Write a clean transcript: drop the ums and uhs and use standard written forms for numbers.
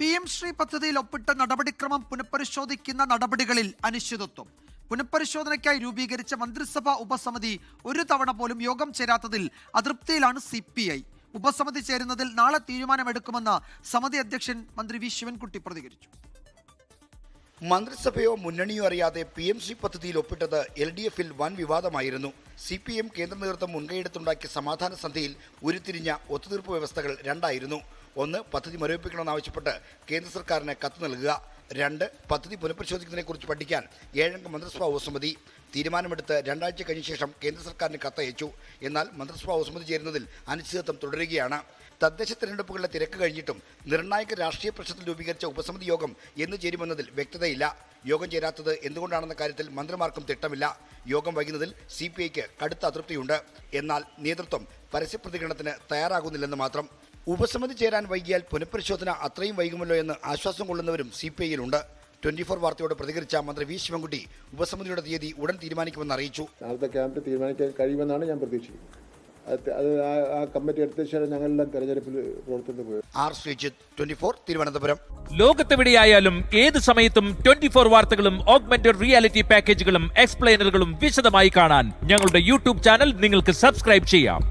PM Shri പദ്ധതിയിൽ ഒപ്പിട്ട നടപടിക്രമം പുനഃപരിശോധിക്കുന്ന നടപടികളിൽ അനിശ്ചിതത്വം. പുനഃപരിശോധനയ്ക്കായി രൂപീകരിച്ച മന്ത്രിസഭാ ഉപസമിതി ഒരു തവണ പോലും യോഗം ചേരാത്തതിൽ അതൃപ്തിയിലാണ് CPI. ഉപസമിതി ചേരുന്നതിൽ നാളെ തീരുമാനമെടുക്കുമെന്ന് സമിതി അധ്യക്ഷൻ മന്ത്രി വി ശിവൻകുട്ടി പ്രതികരിച്ചു. മന്ത്രിസഭയോ മുന്നണിയോ അറിയാതെ PMC പദ്ധതിയിൽ ഒപ്പിട്ടത് LDF-ൽ വൻ വിവാദമായിരുന്നു. CPM കേന്ദ്ര നേതൃത്വം മുൻകൈയെടുത്തുണ്ടാക്കിയ സമാധാന സന്ധിയിൽ ഉരുത്തിരിഞ്ഞ ഒത്തുതീർപ്പ് വ്യവസ്ഥകൾ രണ്ടായിരുന്നു. ഒന്ന്, പദ്ധതി മരവിപ്പിക്കണമെന്നാവശ്യപ്പെട്ട് കേന്ദ്ര സർക്കാരിന് കത്ത് നൽകുക. 2, പദ്ധതി പുനഃപരിശോധിക്കുന്നതിനെക്കുറിച്ച് പഠിക്കാൻ 7-അംഗ മന്ത്രിസഭാ ഉപസമിതി. തീരുമാനമെടുത്ത് 2 ആഴ്ച കഴിഞ്ഞ ശേഷം കേന്ദ്ര സർക്കാരിന് കത്തയച്ചു. എന്നാൽ മന്ത്രിസഭാ ഉപസമിതി ചേരുന്നതിൽ അനിശ്ചിതത്വം തുടരുകയാണ്. തദ്ദേശ തെരഞ്ഞെടുപ്പുകളുടെ തിരക്ക് കഴിഞ്ഞിട്ടും നിർണായക രാഷ്ട്രീയ പ്രശ്നത്തിൽ രൂപീകരിച്ച ഉപസമിതി യോഗം എന്ന് ചേരുമെന്നതിൽ വ്യക്തതയില്ല. യോഗം ചേരാത്തത് എന്തുകൊണ്ടാണെന്ന കാര്യത്തിൽ മന്ത്രിമാർക്കും തിട്ടമില്ല. യോഗം വൈകുന്നതിൽ CPIക്ക് കടുത്ത അതൃപ്തിയുണ്ട്. എന്നാൽ നേതൃത്വം പരസ്യപ്രതികരണത്തിന് തയ്യാറാകുന്നില്ലെന്ന് മാത്രം. ഉപസമിതി ചേരാൻ വൈകിയാൽ പുനഃപരിശോധന അത്രയും വൈകുമല്ലോ എന്ന് ആശ്വാസം കൊള്ളുന്നവരും CPIയിലുണ്ട്. 24 വാർത്തയോട് പ്രതികരിച്ച മന്ത്രി വി ശിവൻകുട്ടി ഉപസമിതിയുടെ തീയതി ഉടൻ തീരുമാനിക്കുമെന്ന് അറിയിച്ചു. നാളത്തെ ക്യാബിനറ്റ് തീരുമാനിക്കാൻ കഴിയുമെന്നാണ് ഞാൻ പ്രതീക്ഷിക്കുന്നത്. അത് ആ കമ്മിറ്റി എടുത്ത ശേഷം ഞങ്ങളെല്ലാം തെരഞ്ഞെടുപ്പിൽ പ്രവർത്തനം പോയി. R. ശ്രീജിത്ത്, 24, തിരുവനന്തപുരം. ലോകത്തെവിടെയായാലും ഏത് സമയത്തും 24 വാർത്തകളും ഓഗ്മെന്റഡ് റിയാലിറ്റി പാക്കേജുകളും എക്സ്പ്ലെയിനറുകളും വിശദമായി കാണാൻ ഞങ്ങളുടെ YouTube ചാനൽ നിങ്ങൾക്ക് സബ്സ്ക്രൈബ് ചെയ്യാം.